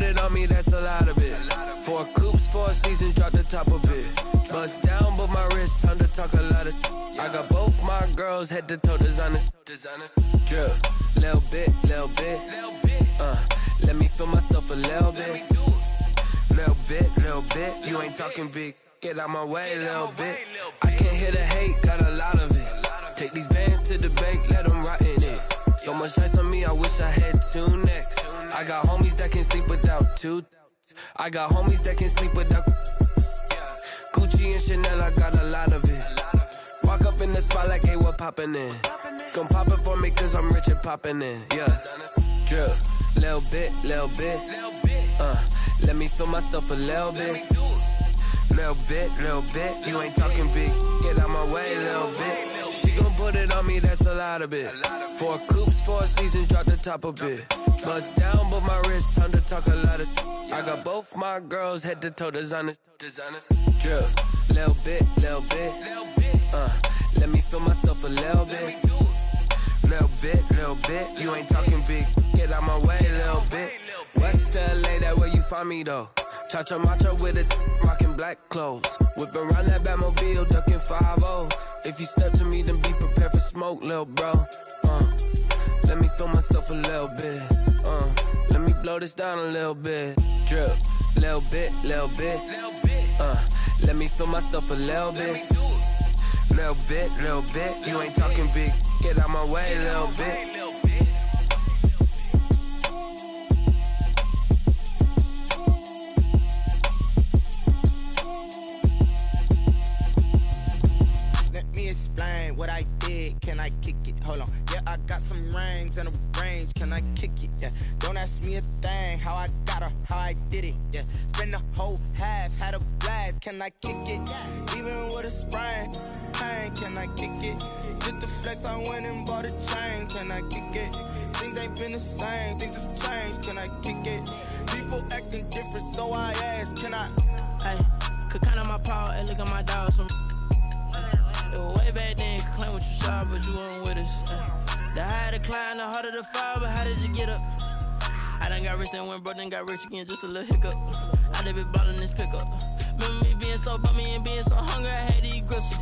put it on me, that's a lot of it. 4 coops, 4 seasons, drop the top a bit. Bust down, but my wrist, time to talk a lot of. I got both my girls, head to toe designer. Drip, little bit. Let me feel myself a little bit. Little bit. You ain't talking big. Get out my way, little bit. I can't hear the hate, got a lot of it. Take these bands to the bank, let them rot in it. So much ice on me, I wish I had 2 necks. I got homies that can sleep without 2. I got homies that can sleep without Gucci and Chanel, I got a lot of it. Walk up in the spot like, hey, what poppin' in? Gon' pop it for me cause I'm rich and poppin' in, yeah. Drip, little bit. Let me feel myself a little bit. Little bit. You ain't talking big. Get out my way, little bit. She gon' put it on me, that's a lot of it. 4 coops, 4 seasons, drop the top a bit. Bust down, but my wrist, time to talk a lot of. I got both my girls, head to toe designer. Drip, little bit. Let me feel myself a little bit. Little bit. You ain't talking big. Get out my way, little bit. West LA, that where you find me though. Cha-cha matcha with it, rockin' black clothes. Whip around that Batmobile, duckin' 5-0. If you step to me, then be prepared for smoke, lil' bro. Let me feel myself a little bit. Let me blow this down a little bit. Drip, little bit. Let me feel myself a little bit. Little bit. You ain't talking big. Get out my way, little bit. Explain what I did, can I kick it? Hold on, yeah, I got some rings and a range, can I kick it? Yeah, don't ask me a thing, how I got her, how I did it, yeah, spend the whole half, had a blast, can I kick it? Even with a sprain, pain, can I kick it? Just the flex, I went and bought a chain, can I kick it? Things ain't been the same, things have changed, can I kick it? People acting different, so I ask, can I? Hey, could count on my power, and look at my dogs from. Way back then, could claim what you saw, but you weren't with us. The higher the climb, the harder the fall, but how did you get up? I done got rich and went broke, then got rich again, just a little hiccup. I done been ballin' this pickup. Remember me being so bummy and being so hungry, I had to eat gristle.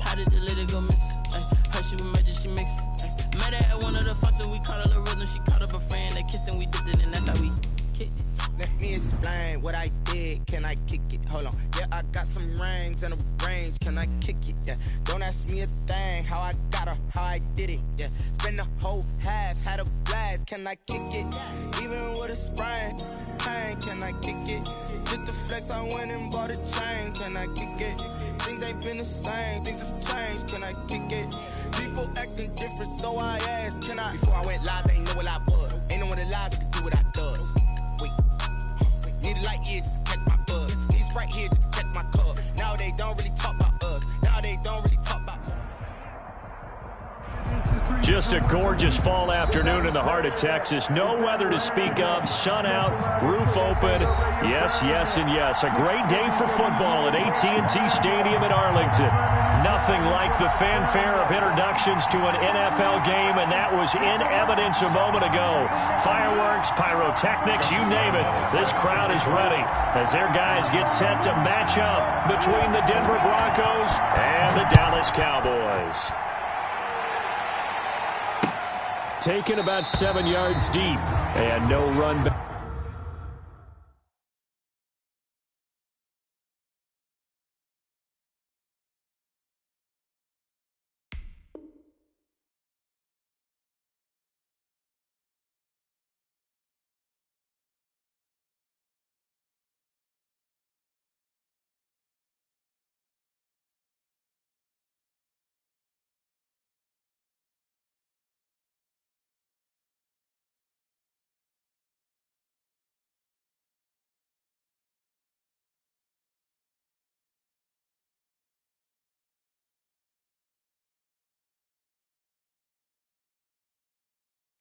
How did the lady go miss? Her she was magic, she mixed. Met her at one of the functions, we caught a little rhythm. She caught up a friend, they kissed and we dipped it, and that's how we kicked it. Let me explain what I did, can I kick it? Hold on, yeah, I got some rings and a range, can I kick it? Yeah, don't ask me a thing, how I got her, how I did it? Yeah, spend the whole half, had a blast, can I kick it? Even with a sprain, pain, can I kick it? Just the flex, I went and bought a chain, can I kick it? Things ain't been the same, things have changed, can I kick it? People acting different, so I asked, can I? Before I went live, they ain't know what I was. Ain't no one alive that could do what I does. Need a light year just to catch my buzz. Need a Sprite here just to catch my cup. Now they don't really talk about us. Now they don't really talk about us. Just a gorgeous fall afternoon in the heart of Texas. No weather to speak of. Sun out, roof open. Yes, and yes. A great day for football at AT&T Stadium in Arlington. Nothing like the fanfare of introductions to an NFL game, and that was in evidence a moment ago. Fireworks, pyrotechnics, you name it. This crowd is ready as their guys get set to match up between the Denver Broncos and the Dallas Cowboys. Taken about 7 yards deep, and no run back.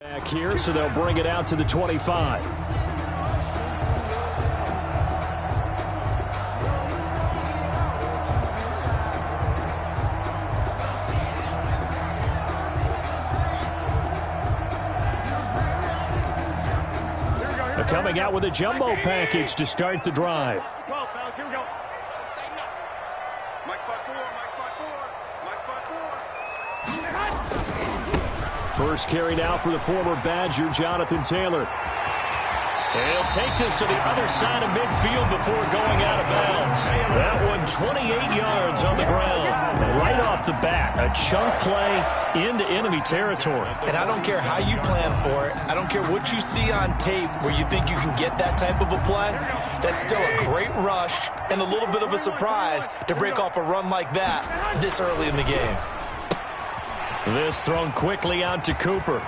Back here, so they'll bring it out to the 25. Coming out with a jumbo package to start the drive. First carry now for the former Badger, Jonathan Taylor. And he'll take this to the other side of midfield before going out of bounds. That one 28 yards on the ground. Right off the bat, a chunk play into enemy territory. And I don't care how you plan for it. I don't care what you see on tape where you think you can get that type of a play. That's still a great rush and a little bit of a surprise to break off a run like that this early in the game. This thrown quickly out to Cooper.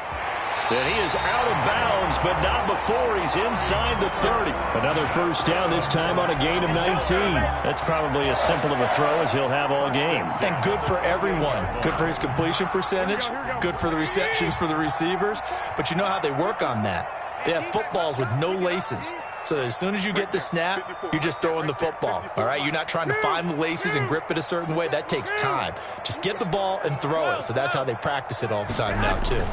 And he is out of bounds, but not before he's inside the 30. Another first down, this time on a gain of 19. That's probably as simple of a throw as he'll have all game. And good for everyone. Good for his completion percentage. Good for the receptions for the receivers. But you know how they work on that. They have footballs with no laces. So as soon as you get the snap, you're just throwing the football. All right, you're not trying to find the laces and grip it a certain way. That takes time. Just get the ball and throw it. So that's how they practice it all the time now, too.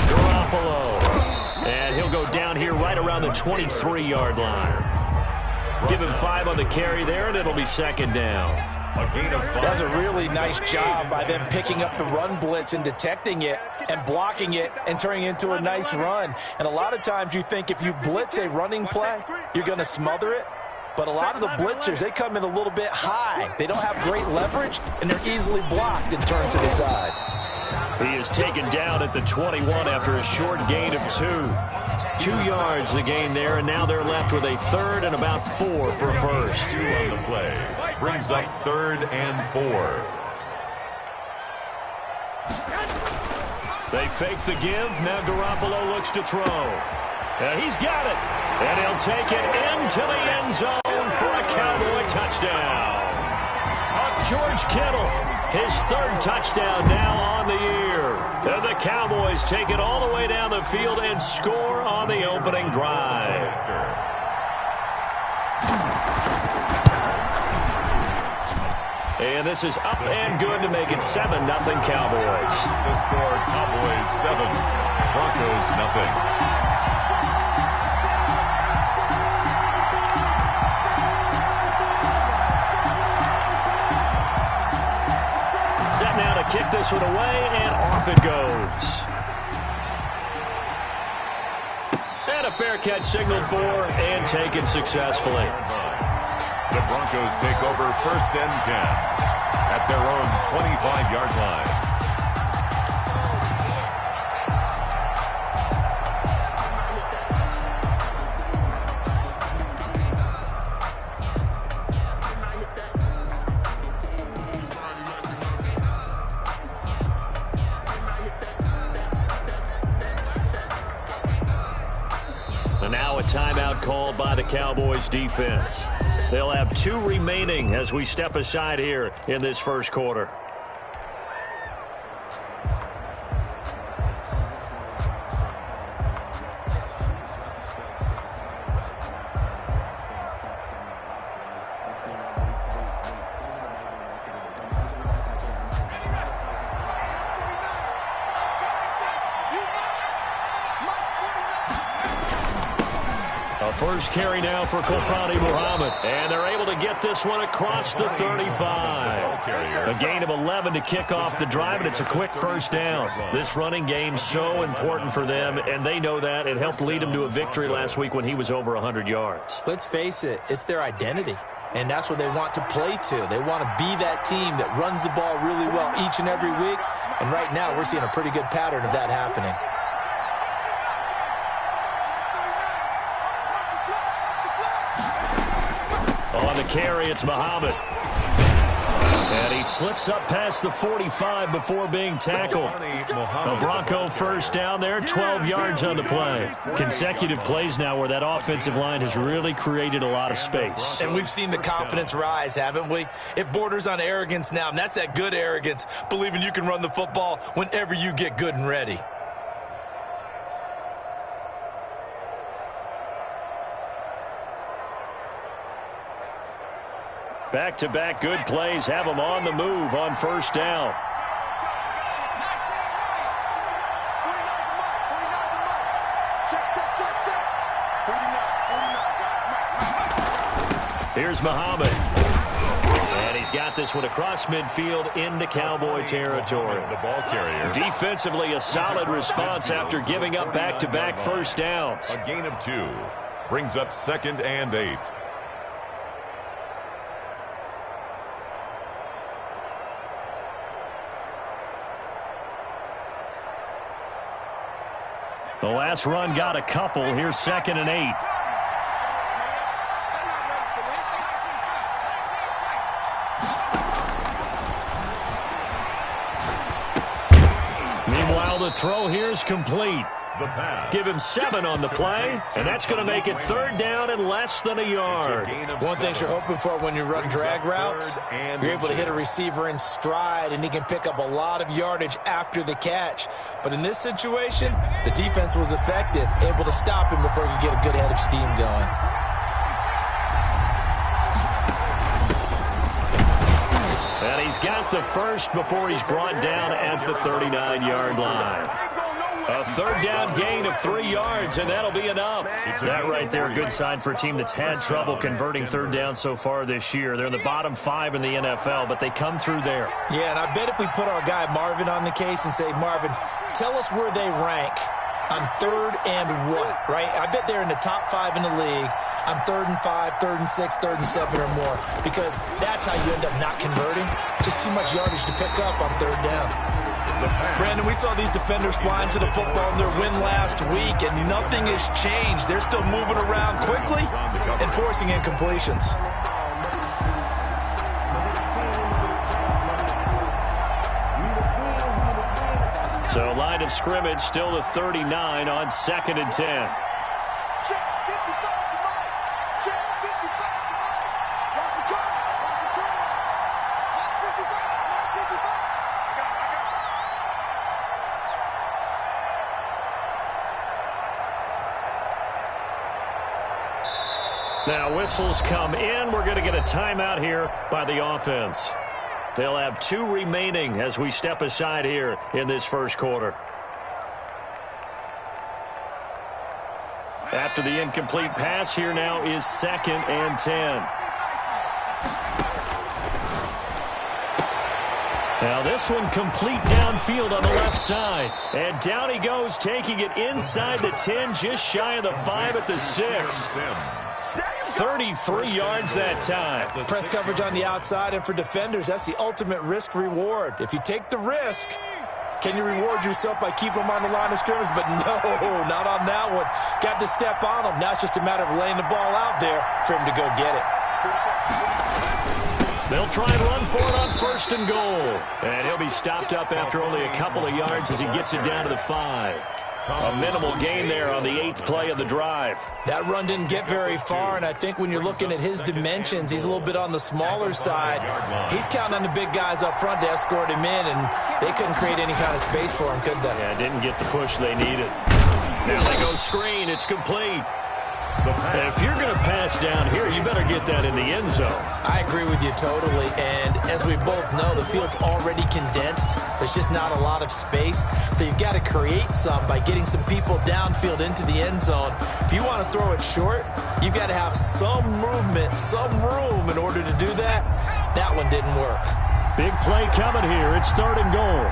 Garoppolo. And he'll go down here right around the 23-yard line. Give him 5 on the carry there, and it'll be second down. That's a really nice job by them picking up the run blitz and detecting it and blocking it and turning it into a nice run. And a lot of times you think if you blitz a running play, you're going to smother it. But a lot of the blitzers, they come in a little bit high. They don't have great leverage, and they're easily blocked and turned to the side. He is taken down at the 21 after a short gain of 2. 2 yards the gain there, and now they're left with a third and about 4 for a first. 2 on the play. Brings up 3rd and 4. They fake the give. Now Garoppolo looks to throw. And he's got it. And he'll take it into the end zone for a Cowboy touchdown. George Kittle, his 3rd touchdown now on the year. And the Cowboys take it all the way down the field and score on the opening drive. And this is up and good to make it 7-0 Cowboys. The score, Cowboys 7, Broncos 0. Now to kick this one away, and off it goes. And a fair catch signaled for and taken successfully. The Broncos take over 1st and 10 at their own 25-yard line. Now a timeout called by the Cowboys defense. They'll have 2 remaining as we step aside here in this first quarter. First carry now for Kofani Muhammad. And they're able to get this one across the 35. A gain of 11 to kick off the drive, and it's a quick first down. This running game's so important for them, and they know that. It helped lead them to a victory last week when he was over 100 yards. Let's face it, it's their identity. And that's what they want to play to. They want to be that team that runs the ball really well each and every week. And right now, we're seeing a pretty good pattern of that happening. On the carry, it's Muhammad. And he slips up past the 45 before being tackled. A Bronco first down there, 12 yards on the play. Consecutive plays now where that offensive line has really created a lot of space. And we've seen the confidence rise, haven't we? It borders on arrogance now, and that's that good arrogance, believing you can run the football whenever you get good and ready. Back-to-back good plays have them on the move on first down. Here's Muhammad. And he's got this one across midfield into Cowboy territory. The ball carrier. Defensively, a solid response after giving up back-to-back first downs. A gain of 2. Brings up 2nd and 8. The last run got a couple. Here's 2nd and 8. Meanwhile, the throw here is complete. Give him 7 on the play, and that's going to make it 3rd down and less than a yard. One thing you're hoping for when you run drag routes, you're able to hit a receiver in stride, and he can pick up a lot of yardage after the catch. But in this situation, the defense was effective, able to stop him before he could get a good head of steam going. And he's got the first before he's brought down at the 39-yard line. A 3rd down gain of 3 yards, and that'll be enough. That right there, a good sign for a team that's had trouble converting 3rd down so far this year. They're in the bottom 5 in the NFL, but they come through there. Yeah, and I bet if we put our guy Marvin on the case and say, Marvin, tell us where they rank on 3rd and what, right? I bet they're in the top 5 in the league on 3rd and 5, 3rd and 6, 3rd and 7 or more, because that's how you end up not converting. Just too much yardage to pick up on 3rd down. Brandon, we saw these defenders fly into the football in their win last week, and nothing has changed. They're still moving around quickly and forcing incompletions. So line of scrimmage still the 39 on 2nd and 10. Now whistles come in. We're going to get a timeout here by the offense. They'll have 2 remaining as we step aside here in this first quarter. After the incomplete pass, here now is 2nd and 10. Now this one complete downfield on the left side. And down he goes, taking it inside the 10, just shy of the 5 at the 6. 33 yards that time. Press coverage on the outside, and for defenders, that's the ultimate risk-reward. If you take the risk, can you reward yourself by keeping them on the line of scrimmage? But no, not on that one. Got to step on them. Now it's just a matter of laying the ball out there for him to go get it. They'll try and run for it on 1st and goal. And he'll be stopped up after only a couple of yards as he gets it down to the 5. A minimal gain there on the 8th play of the drive. That run didn't get very far, and I think when you're looking at his dimensions, he's a little bit on the smaller side. He's counting on the big guys up front to escort him in, and they couldn't create any kind of space for him, could they? Yeah, didn't get the push they needed. Now they go screen. It's complete. And if you're going to pass down here, you better get that in the end zone. I agree with you totally, and as we both know, the field's already condensed. There's just not a lot of space, so you've got to create some by getting some people downfield into the end zone. If you want to throw it short, you've got to have some movement, some room in order to do that. That one didn't work. Big play coming here. It's 3rd and goal.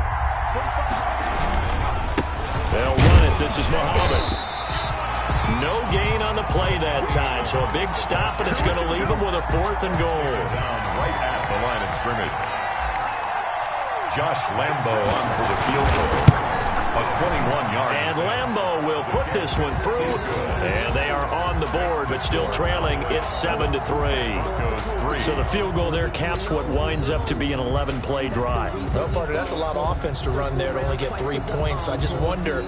They'll run it. This is Muhammad. No gain on the play that time, so a big stop, and it's going to leave them with a 4th and goal. Down right at the line of scrimmage. Josh Lambo on for the field goal. A 21-yard. And Lambo will put this one through, and they are on the board, but still trailing. It's 7-3. So the field goal there caps what winds up to be an 11-play drive. Well, partner, that's a lot of offense to run there to only get 3 points. So I just wonder,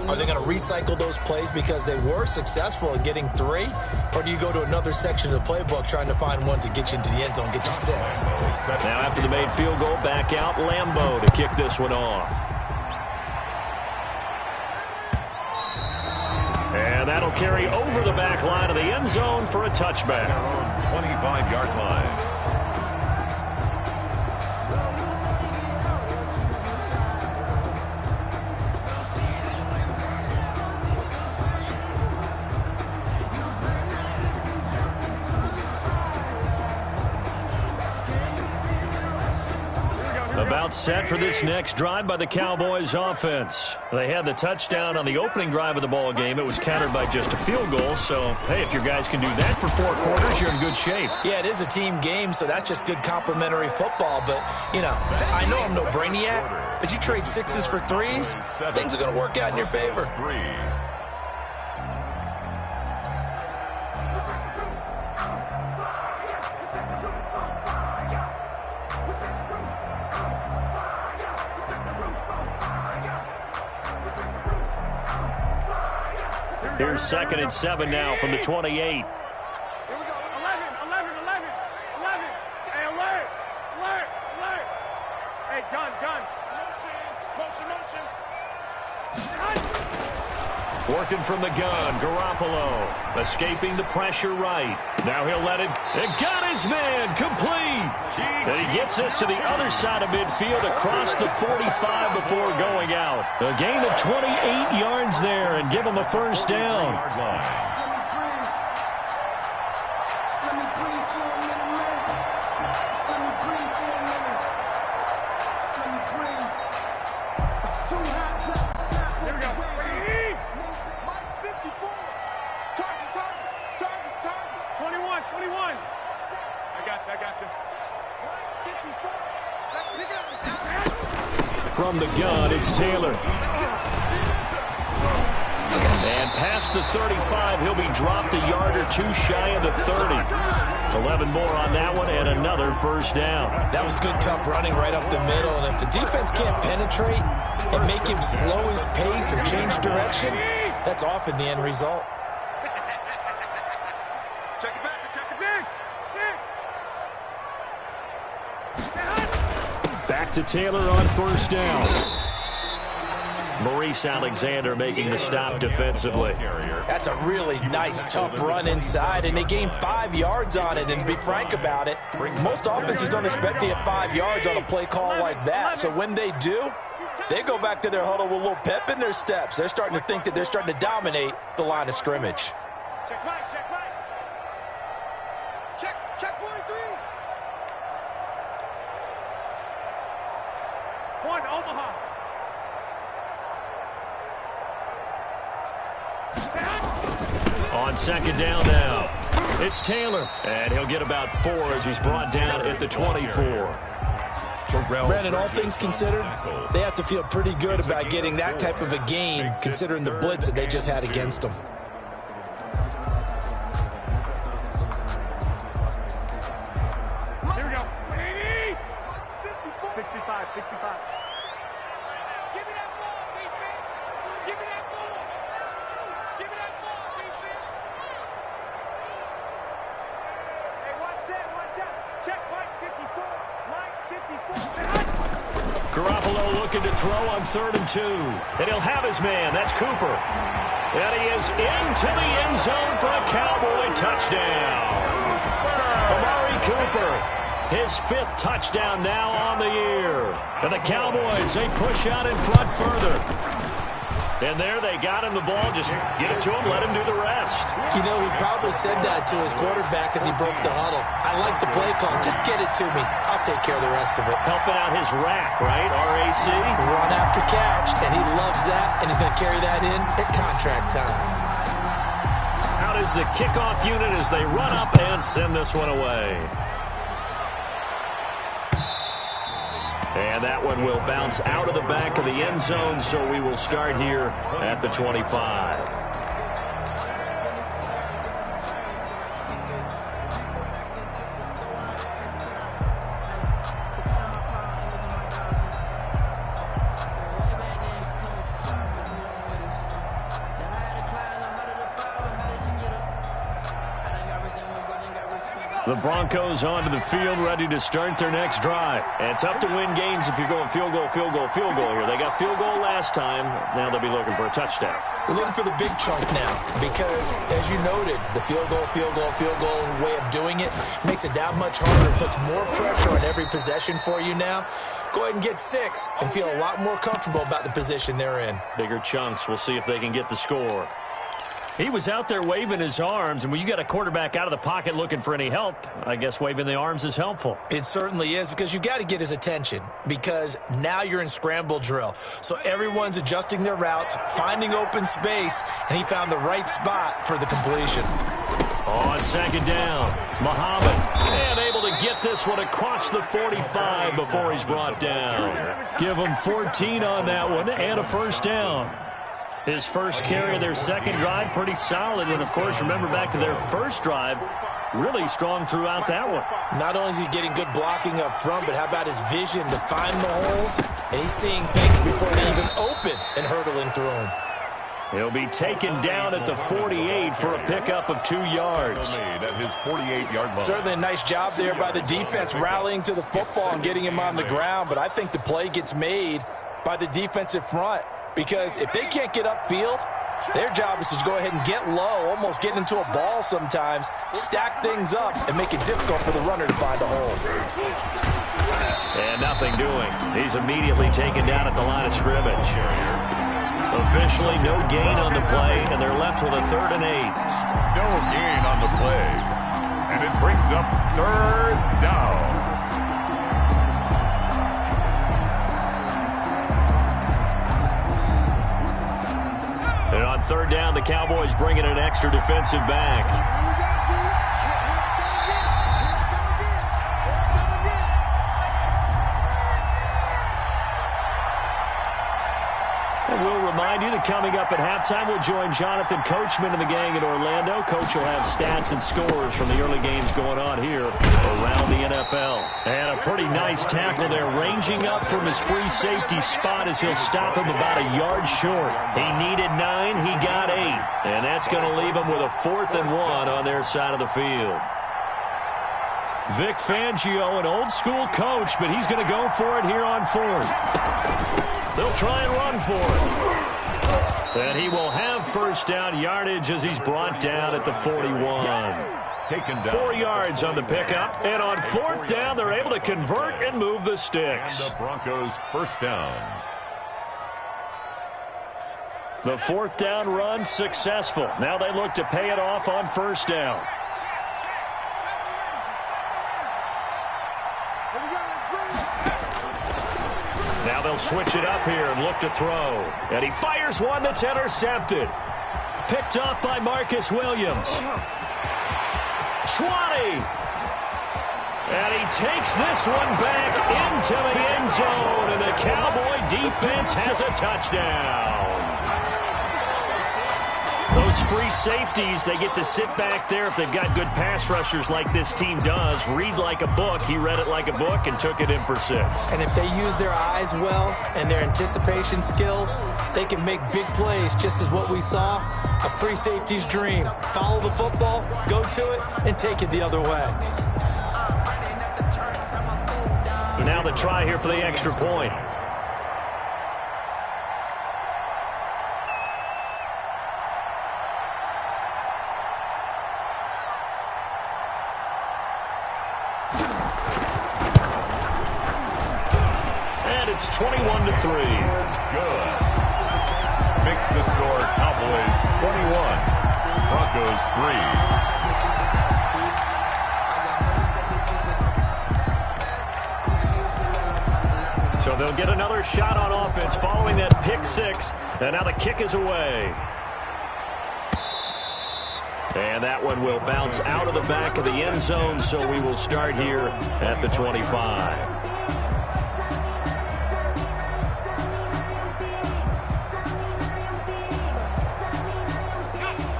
are they going to recycle those plays because they were successful in getting 3? Or do you go to another section of the playbook trying to find ones that get you into the end zone, get you 6? Now after the made field goal, back out Lambo to kick this one off. And that'll carry over the back line of the end zone for a touchback. 25-yard line. About set for this next drive by the Cowboys offense. They had the touchdown on the opening drive of the ball game. It was countered by just a field goal. So, hey, if your guys can do that for 4 quarters, you're in good shape. Yeah, it is a team game, so that's just good complimentary football. But, you know, I know I'm no brainiac, but you trade 6s for 3s, things are going to work out in your favor. Here's 2nd and 7 now from the 28. Here we go. 11. Hey, alert. Hey, gun. Motion. Working from the gun, Garoppolo. Escaping the pressure right. Now he'll let it. And got his man complete. And he gets us to the other side of midfield across the 45 before going out. A gain of 28 yards there and give him a first down. From the gun, it's Taylor. And past the 35, he'll be dropped a yard or 2 shy of the 30. 11 more on that one and another first down. That was good, tough running right up the middle. And if the defense can't penetrate and make him slow his pace or change direction, that's often the end result. Back to Taylor on first down. Maurice Alexander making the stop defensively. That's a really nice, tough run inside, and they gained 5 yards on it. And to be frank about it, most offenses don't expect to get 5 yards on a play call like that. So when they do, they go back to their huddle with a little pep in their steps. They're starting to think that they're starting to dominate the line of scrimmage. Check right. Check 43. 1, Omaha. On second down now, it's Taylor. And he'll get about 4 as he's brought down at the 24. Brandon, all things considered, they have to feel pretty good about getting that type of a gain, considering the blitz that they just had against them. Here we go. 65. Give me that ball, defense. Give me that ball, defense. Hey, watch that. Check Mike 54. Garoppolo looking to throw on 3rd and 2. And he'll have his man. That's Cooper. And he is into the end zone for a Cowboy touchdown. Amari Cooper, his 5th touchdown now on the year. And the Cowboys, they push out in front further. And there they got him the ball. Just get it to him, let him do the rest. You know, he probably said that to his quarterback as he broke the huddle. I like the play call. Just get it to me. I'll take care of the rest of it. Helping out his rack, right? RAC. Run after catch, and he loves that, and he's going to carry that in at contract time. Out is the kickoff unit as they run up and send this one away. And that one will bounce out of the back of the end zone, so we will start here at the 25. The Broncos onto the field, ready to start their next drive. And tough to win games if you're going field goal here. They got field goal last time. Now they'll be looking for a touchdown. They're looking for the big chunk now because, as you noted, the field goal way of doing it makes it that much harder. It puts more pressure on every possession for you now. Go ahead and get 6 and feel a lot more comfortable about the position they're in. Bigger chunks. We'll see if they can get the score. He was out there waving his arms, and when you got a quarterback out of the pocket looking for any help, I guess waving the arms is helpful. It certainly is, because you got to get his attention, because now you're in scramble drill. So everyone's adjusting their routes, finding open space, and he found the right spot for the completion. On second down, Muhammad, and able to get this one across the 45 before he's brought down. Give him 14 on that one and a first down. His first carry of their second drive, pretty solid. And, of course, remember back to their first drive, really strong throughout that one. Not only is he getting good blocking up front, but how about his vision to find the holes? And he's seeing things before they even open and hurtling through them. He'll be taken down at the 48 for a pickup of 2 yards. At his 48-yard line. Certainly a nice job there by the defense rallying to the football and getting him on the ground. But I think the play gets made by the defensive front. Because if they can't get upfield, their job is to go ahead and get low, almost get into a ball sometimes, stack things up, and make it difficult for the runner to find a hole. And nothing doing. He's immediately taken down at the line of scrimmage. Officially, no gain on the play, and they're left with a 3rd and 8. No gain on the play. And it brings up 3rd down. And on 3rd down, the Cowboys bring in an extra defensive back. And we'll remind you that coming up at halftime, we'll join Jonathan Coachman and the gang in Orlando. Coach will have stats and scores from the early games going on here around the NFL. And a pretty nice tackle there, ranging up from his free safety spot as he'll stop him about a yard short. He needed 9, he got 8. And that's going to leave him with a 4th and 1 on their side of the field. Vic Fangio, an old-school coach, but he's going to go for it here on 4th. They'll try and run for it. And he will have first down yardage as he's brought down at the 41. Taken down. 4 yards on the pickup. And on 4th down, they're able to convert and move the sticks. And the Broncos first down. The 4th down run successful. Now they look to pay it off on first down. Now they'll switch it up here and look to throw. And he fires one that's intercepted. Picked off by Marcus Williams. 20. And he takes this one back into the end zone. And the Cowboy defense has a touchdown. Those free safeties, they get to sit back there if they've got good pass rushers like this team does. Read like a book. He read it like a book and took it in for 6. And if they use their eyes well and their anticipation skills, they can make big plays, just as what we saw, a free safety's dream. Follow the football, go to it, and take it the other way. Now the try here for the extra point. It's 21-3. Good. Makes the score Cowboys 21, Broncos 3. So they'll get another shot on offense following that pick 6. And now the kick is away. And that one will bounce out of the back of the end zone, so we will start here at the 25.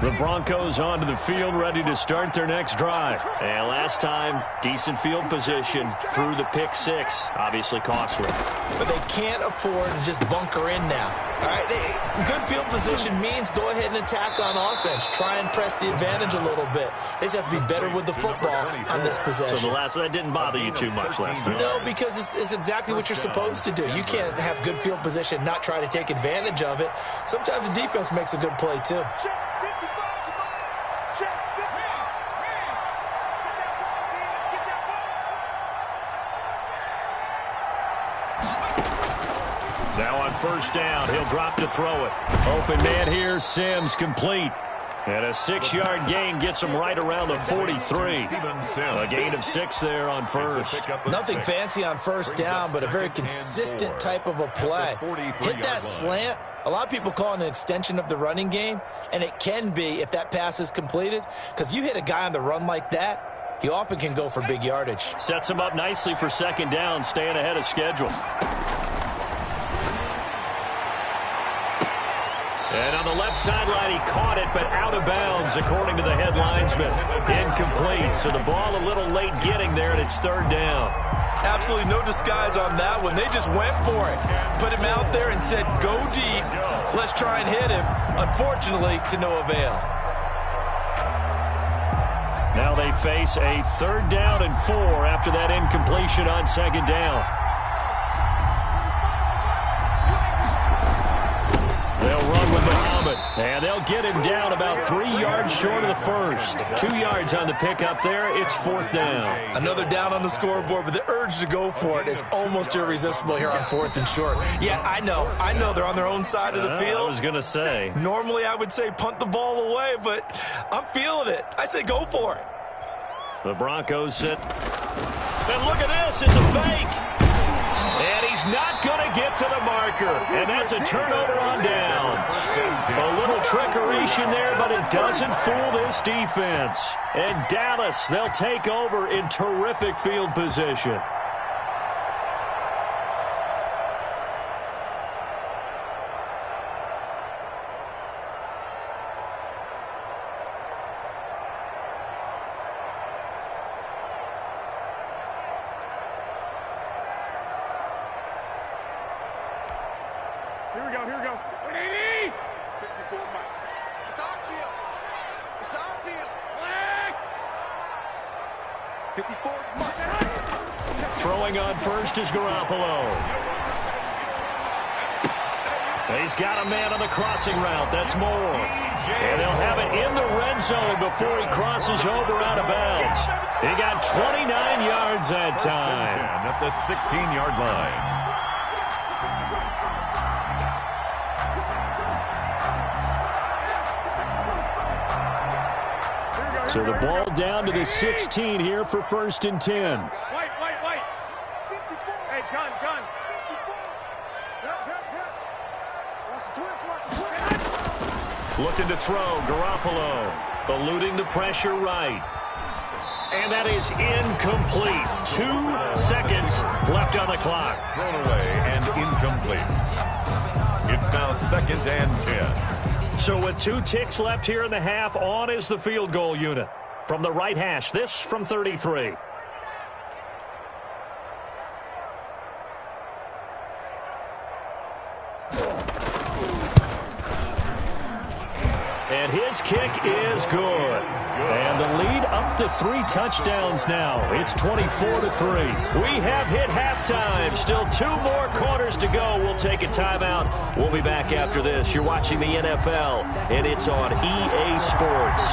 The Broncos onto the field, ready to start their next drive. And last time, decent field position through the pick 6. Obviously costly. But they can't afford to just bunker in now. All right, good field position means go ahead and attack on offense. Try and press the advantage a little bit. They just have to be better with the football on this possession. So that didn't bother you too much last time? No, because it's exactly what you're supposed to do. You can't have good field position, not try to take advantage of it. Sometimes the defense makes a good play, too. Now on first down, he'll drop to throw it. Open man here, Sims complete. And a 6-yard gain gets them right around the 43. A gain of 6 there on first. Nothing fancy on first down, but a very consistent type of a play. Hit that slant. A lot of people call it an extension of the running game, and it can be if that pass is completed, because you hit a guy on the run like that, he often can go for big yardage. Sets him up nicely for second down, staying ahead of schedule. And on the left sideline, he caught it, but out of bounds, according to the head linesman. Incomplete, so the ball a little late getting there, and it's third down. Absolutely no disguise on that one. They just went for it. Put him out there and said, go deep. Let's try and hit him. Unfortunately, to no avail. Now they face a 3rd down and 4 after that incompletion on second down. They'll run with Muhammad, and they'll get him down about 3 yards short of the first. 2 yards on the pickup there. It's 4th down. Another down on the scoreboard, but the urge to go for it is almost irresistible here on 4th and short. Yeah, I know they're on their own side of the field. I was going to say. Normally I would say punt the ball away, but I'm feeling it. I say go for it. The Broncos sit. And look at this. It's a fake. And he's not going to get to the marker. And that's a turnover on downs. A little trickeration there, but it doesn't fool this defense. And Dallas, they'll take over in terrific field position. Here we go. 180! 54 Mike. It's our field. It's our field. Flag! 54 Mike. Throwing on first is Garoppolo. He's got a man on the crossing route. That's Moore. And they'll have it in the red zone before he crosses over out of bounds. He got 29 yards that time. At the 16-yard line. So the ball down to the 16 here for 1st and 10. White. Hey, gun. Looking to throw, Garoppolo. Eluding the pressure right. And that is incomplete. 2 seconds left on the clock. Thrown away and incomplete. It's now 2nd and 10. So with 2 ticks left here in the half, on is the field goal unit. From the right hash, this from 33. And his kick is good. And the lead up to 3 touchdowns now. It's 24-3. We have hit halftime. Still 2 more quarters to go. We'll take a timeout. We'll be back after this. You're watching the NFL, and it's on EA Sports.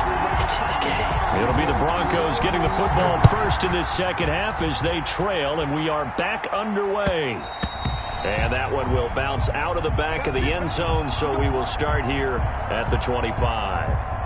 It's in the game. It'll be the Broncos getting the football first in this second half as they trail, and we are back underway. And that one will bounce out of the back of the end zone, so we will start here at the 25.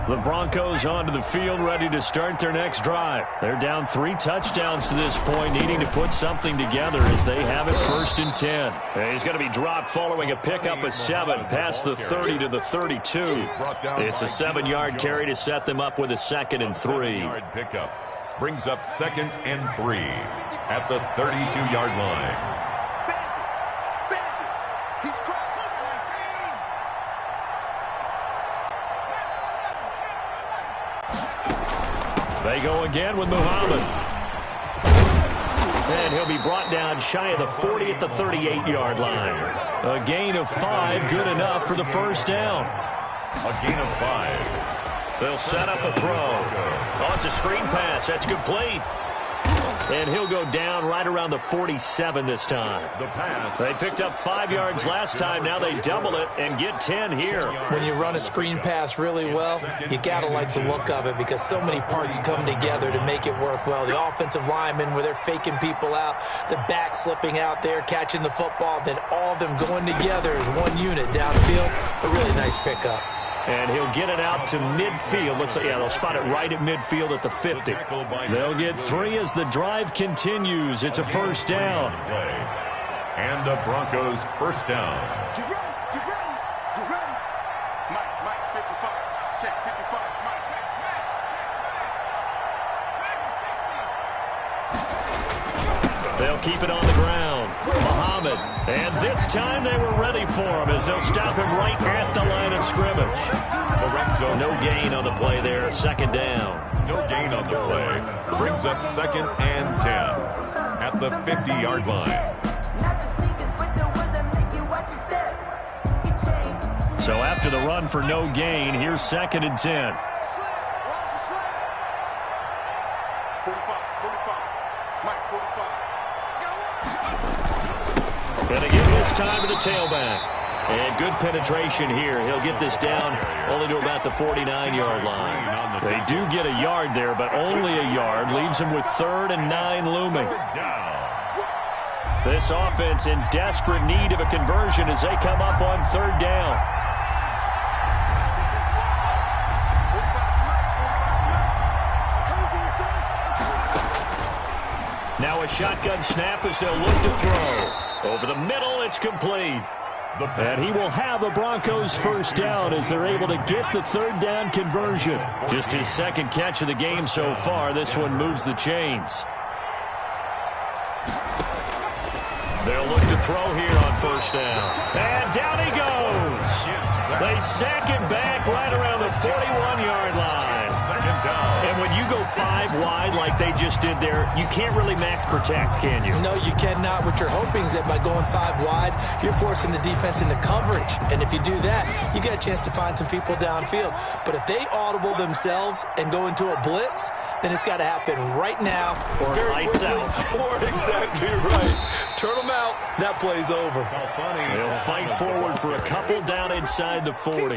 The Broncos onto the field, ready to start their next drive. They're down 3 touchdowns to this point, needing to put something together as they have it 1st and 10. He's going to be dropped following a pickup of 7 past the 30 to the 32. It's a 7-yard carry to set them up with a 2nd and 3. Pickup brings up 2nd and 3 at the 32-yard line. They go again with Muhammad. And he'll be brought down shy of the 40 at the 38-yard line. A gain of 5, good enough for the first down. A gain of 5. They'll set up a throw. Oh, it's a screen pass. That's complete. And he'll go down right around the 47 this time. They picked up 5 yards last time. Now they double it and get 10 here. When you run a screen pass really well, you got to like the look of it because so many parts come together to make it work well. The offensive linemen, where they're faking people out, the back slipping out there, catching the football, then all of them going together as one unit downfield. A really nice pickup. And he'll get it out to midfield. Looks like, yeah, they'll spot it right at midfield at the 50. They'll get 3 as the drive continues. It's a first down. And the Broncos first down. Get ready, get ready, get ready. Mike, 55. Check, 55. Mike, They'll keep it on the ground. Muhammad. And this time they were ready for him as they'll stop him right at the line of scrimmage. No gain on the play there. Second down. No gain on the play. Brings up 2nd and 10 at the 50-yard line. So after the run for no gain, here's 2nd and 10. 45. Mike, 45. Gonna give this time to the tailback. And good penetration here. He'll get this down only to about the 49-yard line. They do get a yard there, but only a yard. Leaves them with 3rd and 9 looming. This offense in desperate need of a conversion as they come up on 3rd down. Now a shotgun snap as they'll look to throw. Over the middle, it's complete. And he will have the Broncos first down as they're able to get the 3rd down conversion. Just his 2nd catch of the game so far. This one moves the chains. They'll look to throw here on first down. And down he goes. They sack him back right around the 41-yard line. And when you go 5 wide like they just did there, you can't really max protect, can you? No, you cannot. What you're hoping is that by going 5 wide, you're forcing the defense into coverage. And if you do that, you get a chance to find some people downfield. But if they audible themselves and go into a blitz, then it's got to happen right now. Or lights out. Or exactly right. Turn them out. That play's over. They'll fight forward for a couple down inside the 40.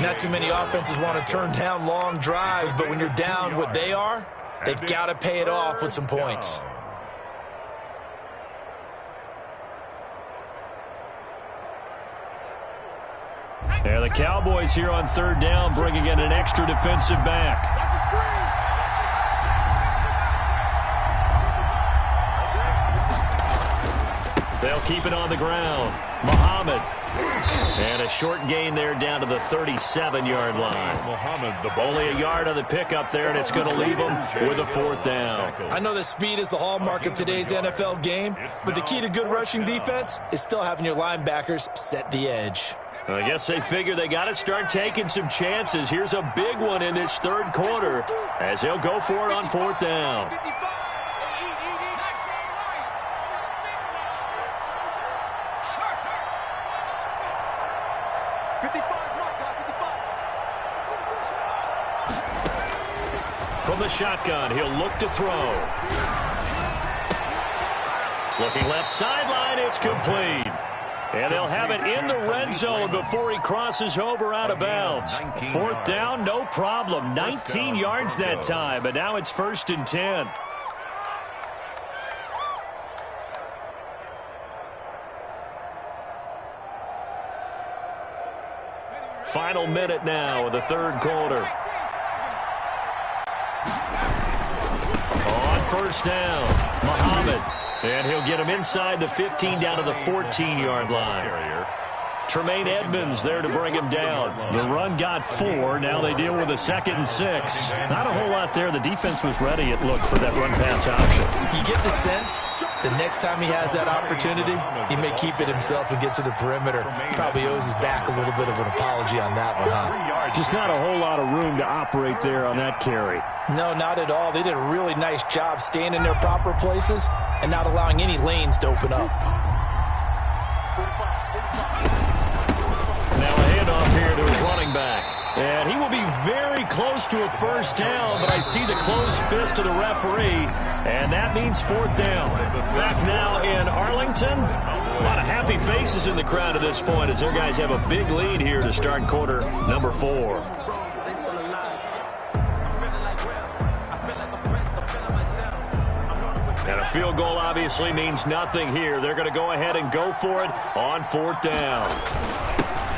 Not too many offenses want to turn down long drives, but when you're down what they are, they've got to pay it off with some points. Yeah, the Cowboys here on 3rd down, bringing in an extra defensive back. They'll keep it on the ground. Muhammad. And a short gain there down to the 37-yard line. Only a yard on the pickup there, and it's going to leave them with a 4th down. I know that speed is the hallmark of today's NFL game, but the key to good rushing defense is still having your linebackers set the edge. I guess they figure they got to start taking some chances. Here's a big one in this 3rd quarter as he'll go for it on 4th down. From the shotgun, he'll look to throw. Looking left sideline, it's complete. And they'll have it in the red zone before he crosses over out of bounds. 4th down, no problem. 19 yards that time, but now it's 1st and 10. Final minute now of the 3rd quarter. On 1st down, Muhammad. And he'll get him inside the 15 down to the 14-yard line. Tremaine Edmonds there to bring him down. The run got 4. Now they deal with a 2nd and 6. Not a whole lot there. The defense was ready, it looked, for that run-pass option. You get the sense the next time he has that opportunity, he may keep it himself and get to the perimeter. Probably owes his back a little bit of an apology on that one, huh? Just not a whole lot of room to operate there on that carry. No, not at all. They did a really nice job staying in their proper places and not allowing any lanes to open up. Now a handoff here to his running back. And he will be very close to a first down, but I see the closed fist of the referee, and that means fourth down. Back now in Arlington. A lot of happy faces in the crowd at this point as their guys have a big lead here to start quarter number 4. And a field goal obviously means nothing here. They're going to go ahead and go for it on fourth down.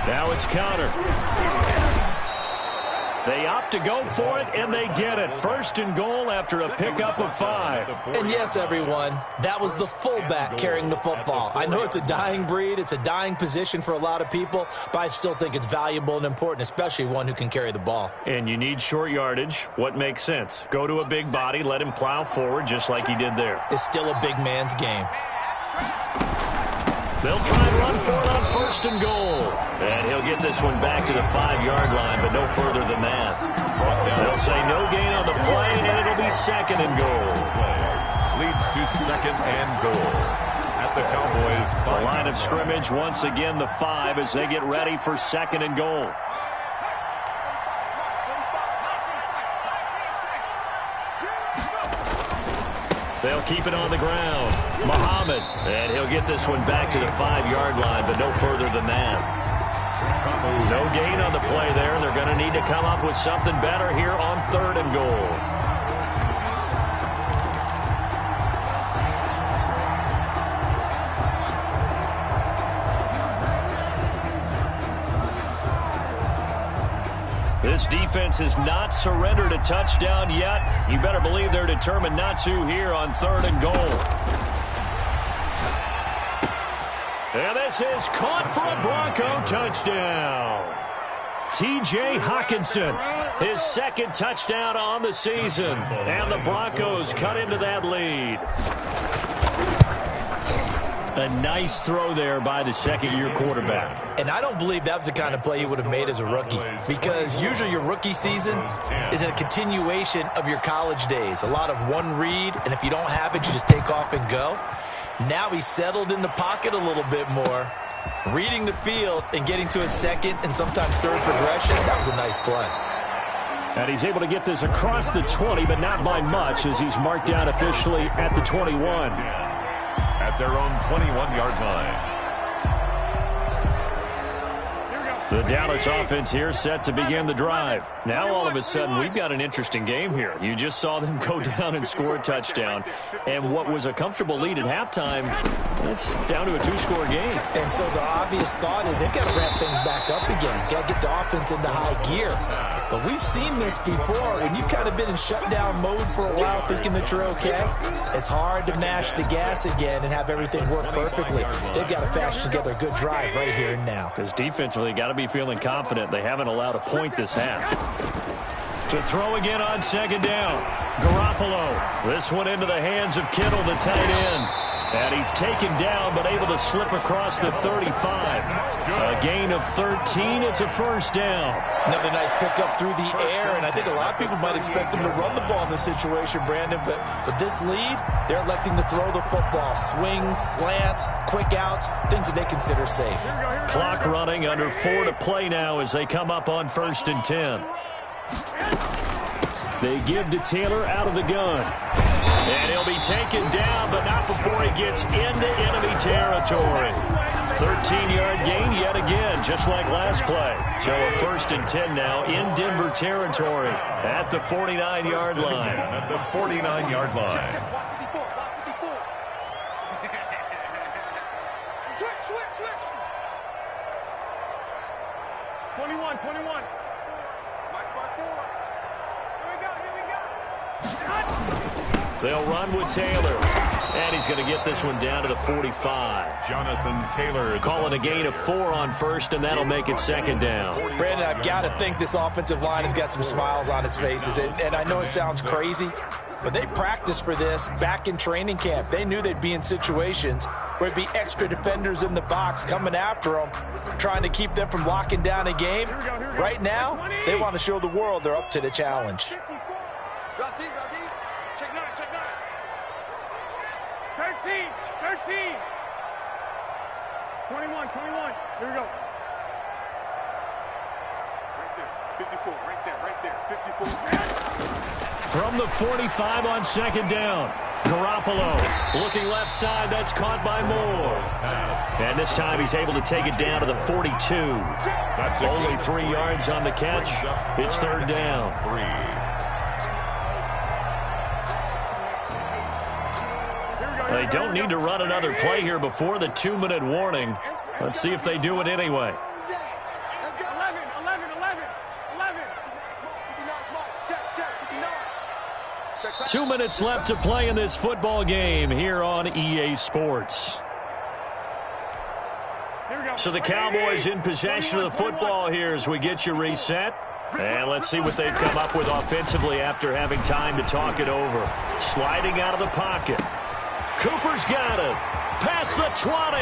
Now it's counter. They opt to go for it, and they get it. First and goal after a pickup of 5. And yes, everyone, that was the fullback carrying the football. I know it's a dying breed. It's a dying position for a lot of people, but I still think it's valuable and important, especially one who can carry the ball. And you need short yardage. What makes sense? Go to a big body, let him plow forward just like he did there. It's still a big man's game. They'll try and run for it on first and goal. And he'll get this one back to the 5-yard line, but no further than that. They'll say no gain on the play, and it'll be second and goal. Leads to second and goal at the Cowboys. The line of scrimmage, once again, the 5 as they get ready for second and goal. They'll keep it on the ground. Muhammad, and he'll get this one back to the 5-yard line, but no further than that. No gain on the play there. They're going to need to come up with something better here on third and goal. This defense has not surrendered a touchdown yet. You better believe they're determined not to here on third and goal. And this is caught for a Bronco touchdown. T.J. Hawkinson, his second touchdown on the season. And the Broncos cut into that lead. A nice throw there by the second-year quarterback. And I don't believe that was the kind of play he would have made as a rookie, because usually your rookie season is a continuation of your college days. A lot of one read, and if you don't have it, you just take off and go. Now he's settled in the pocket a little bit more, reading the field and getting to a second and sometimes third progression. That was a nice play. And he's able to get this across the 20, but not by much, as he's marked down officially at the 21. At their own 21-yard line. The Dallas offense here set to begin the drive. Now all of a sudden we've got an interesting game here. You just saw them go down and score a touchdown. And what was a comfortable lead at halftime, it's down to a 2-score game. And so the obvious thought is they've got to ramp things back up again. Got to get the offense into high gear. But we've seen this before. When you've kind of been in shutdown mode for a while thinking that you're okay, it's hard to mash the gas again and have everything work perfectly. They've got to fashion together a good drive right here and now. Because defensively, got to be feeling confident. They haven't allowed a point this half. To throw again on second down. Garoppolo. This one into the hands of Kittle, the tight end. And he's taken down, but able to slip across the 35. A gain of 13. It's a first down. Another nice pickup through the air, and I think a lot of people might expect them to run the ball in this situation, Brandon. But with this lead, they're electing to throw the football. Swings, slants, quick outs, things that they consider safe. Clock running, under 4 to play now as they come up on 1st and 10. They give to Taylor out of the gun. And he'll be taken down, but not before he gets into enemy territory. 13-yard gain yet again, just like last play. So a 1st and 10 now in Denver territory at the 49-yard line. At the 49-yard line. Switch. 21. Watch by 4. Here we go. They'll run with Taylor. And he's going to get this one down to the 45. Jonathan Taylor. Calling a gain of 4 on first, and that'll make it second down. Brandon, I've got to think this offensive line has got some smiles on its faces. And I know it sounds crazy, but they practiced for this back in training camp. They knew they'd be in situations where it'd be extra defenders in the box coming after them, trying to keep them from locking down a game. Right now, they want to show the world they're up to the challenge. Drop deep. Check 9. 13. 21. Here we go. Right there. 54, right there, 54. From the 45 on second down. Garoppolo looking left side. That's caught by Moore. And this time he's able to take it down to the 42. That's only 3 yards on the catch. It's third down. They don't need to run another play here before the 2-minute warning. Let's see if they do it anyway. 2 minutes left to play in this football game here on EA Sports. So the Cowboys in possession of the football here as we get you reset. And let's see what they've come up with offensively after having time to talk it over. Sliding out of the pocket. Cooper's got it. Past the 20.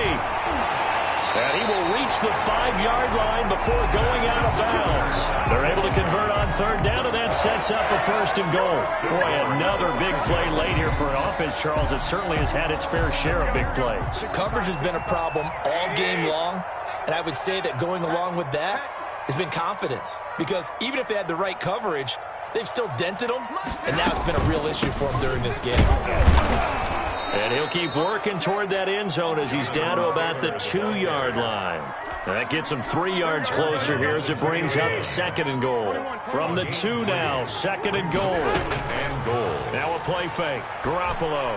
And he will reach the 5-yard line before going out of bounds. They're able to convert on third down, and that sets up a first and goal. Boy, another big play late here for an offense, Charles. It certainly has had its fair share of big plays. Coverage has been a problem all game long, and I would say that going along with that has been confidence. Because even if they had the right coverage, they've still dented them, and now it's been a real issue for them during this game. And he'll keep working toward that end zone as he's down to about the 2-yard line. That gets him 3 yards closer here as it brings up second and goal. From the 2 now, second and goal. Now a play fake. Garoppolo.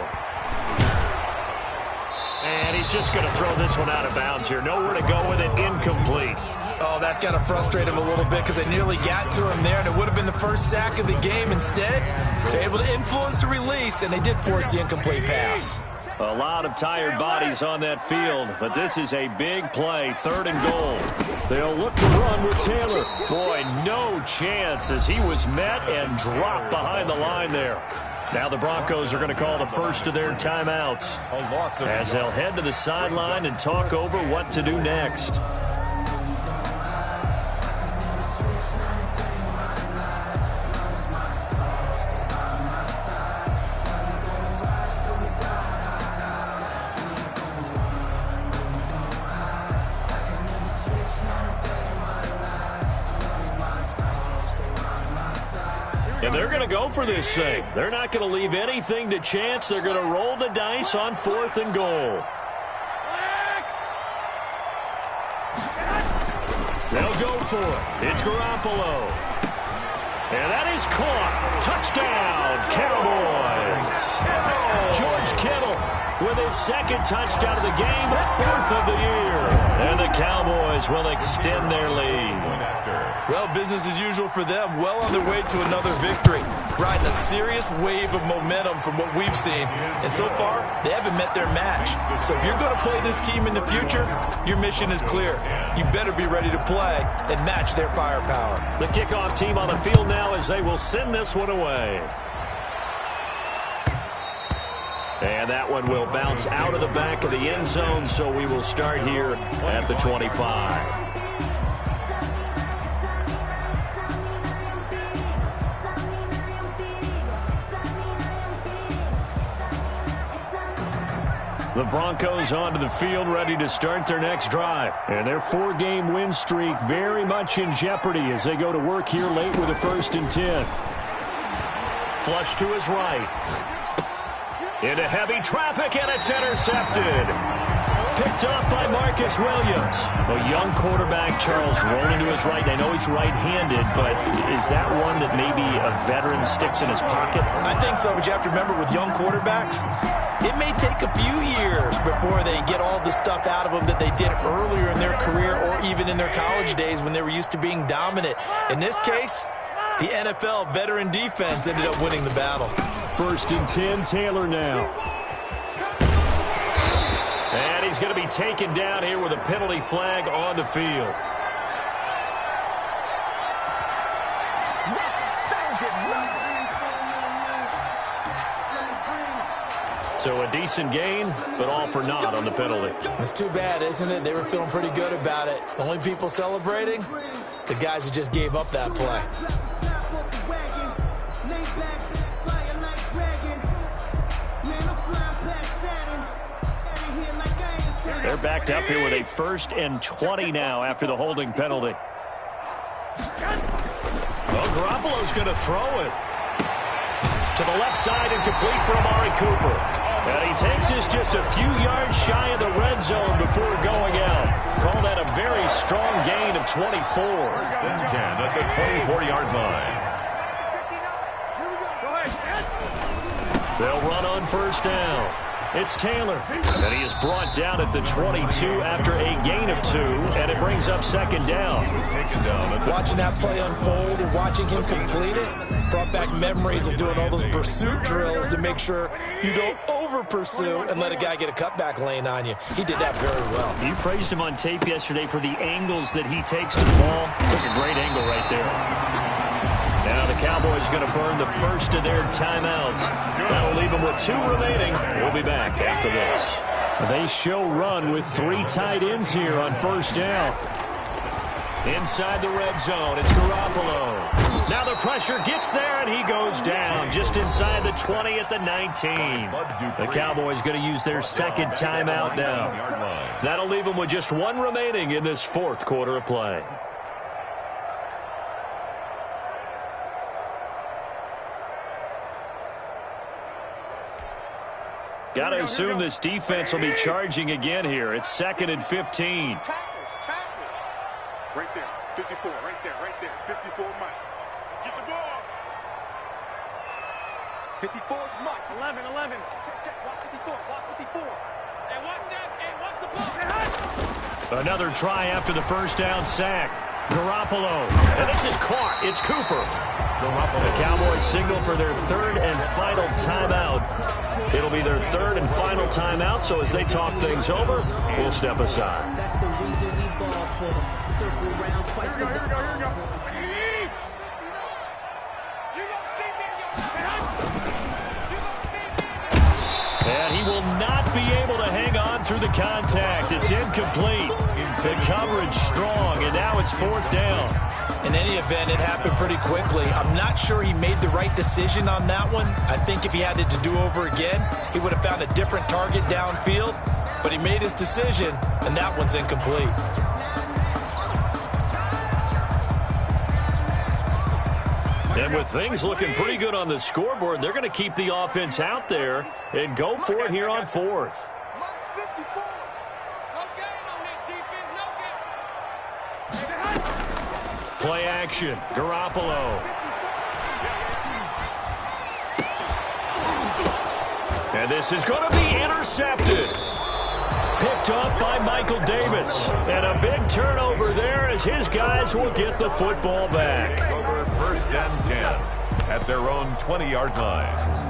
And he's just going to throw this one out of bounds here. Nowhere to go with it. Incomplete. Oh, that's got to frustrate him a little bit because they nearly got to him there, and it would have been the first sack of the game. Instead, they're able to influence the release, and they did force the incomplete pass. A lot of tired bodies on that field, but this is a big play, third and goal. They'll look to run with Taylor. Boy, no chance as he was met and dropped behind the line there. Now the Broncos are going to call the first of their timeouts as they'll head to the sideline and talk over what to do next. And they're going to go for this thing. They're not going to leave anything to chance. They're going to roll the dice on fourth and goal. They'll go for it. It's Garoppolo. And that is caught. Touchdown, Cowboys. George Kittle with his second touchdown of the game, fourth of the year. And the Cowboys will extend their lead. Well, business as usual for them. Well on their way to another victory. Riding a serious wave of momentum from what we've seen. And so far, they haven't met their match. So if you're going to play this team in the future, your mission is clear. You better be ready to play and match their firepower. The kickoff team on the field now as they will send this one away. And that one will bounce out of the back of the end zone, so we will start here at the 25. The Broncos onto the field, ready to start their next drive. And their 4-game win streak very much in jeopardy as they go to work here late with a 1st and 10. Flush to his right. Into heavy traffic, and it's intercepted. Picked up by Marcus Williams. A young quarterback, Charles, rolling to his right. I know he's right-handed, but is that one that maybe a veteran sticks in his pocket? I think so, but you have to remember with young quarterbacks, it may take a few years before they get all the stuff out of them that they did earlier in their career or even in their college days when they were used to being dominant. In this case, the NFL veteran defense ended up winning the battle. 1st and 10, Taylor now. And he's going to be taken down here with a penalty flag on the field. So a decent gain, but all for naught on the penalty. It's too bad, isn't it? They were feeling pretty good about it. The only people celebrating, the guys who just gave up that play. They're backed up here with a 1st and 20 now after the holding penalty. Well, Garoppolo's going to throw it to the left side and complete for Amari Cooper. And he takes us just a few yards shy of the red zone before going out. Call that a very strong gain of 24. First and 10 at the 24-yard line. They'll run on first down. It's Taylor, and he is brought down at the 22 after a gain of 2, and it brings up second down. Watching that play unfold and watching him complete it brought back memories of doing all those pursuit drills to make sure you don't over-pursue and let a guy get a cutback lane on you. He did that very well. You praised him on tape yesterday for the angles that he takes to the ball. Took a great angle right there. Now the Cowboys going to burn the first of their timeouts. That'll leave them with 2 remaining. We'll be back after this. They show run with 3 tight ends here on first down. Inside the red zone, it's Garoppolo. Now the pressure gets there, and he goes down just inside the 20 at the 19. The Cowboys going to use their second timeout now. That'll leave them with just 1 remaining in this 4th quarter of play. Got to assume this defense will be charging again here. It's 2nd and 15. Tackles. Right there, 54, right there, 54 Mike. Get the ball. 54 Mike. 11. Check, watch 54. And watch that, and watch the ball. Another try after the first down sack. Garoppolo. And this is caught. It's Cooper. The Cowboys signal for their 3rd and final timeout. It'll be their 3rd and final timeout, so as they talk things over, we'll step aside. That's the reason we ball for them. Circle around twice for the And he will not be able to hang on through the contact. It's incomplete. The coverage strong, and now it's 4th down. In any event, it happened pretty quickly. I'm not sure he made the right decision on that one. I think if he had it to do over again, he would have found a different target downfield. But he made his decision, and that one's incomplete. And with things looking pretty good on the scoreboard, they're going to keep the offense out there and go for it here on 4th. Play action. Garoppolo. And this is going to be intercepted. Picked up by Michael Davis. And a big turnover there as his guys will get the football back. Over 1st and 10 at their own 20-yard line.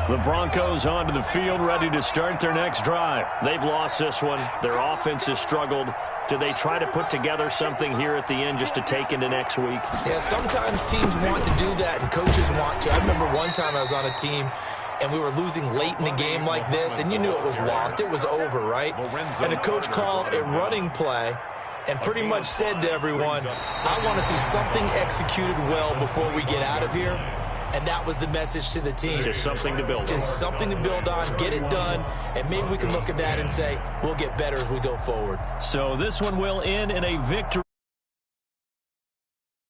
The Broncos onto the field, ready to start their next drive. They've lost this one. Their offense has struggled. Do they try to put together something here at the end just to take into next week? Yeah, sometimes teams want to do that and coaches want to. I remember one time I was on a team and we were losing late in the game like this, and you knew it was lost. It was over, right? And the coach called a running play and pretty much said to everyone, I want to see something executed well before we get out of here. And that was the message to the team. Just something to build on. Just something to build on, get it done, and maybe we can look at that and say, we'll get better as we go forward. So this one will end in a victory.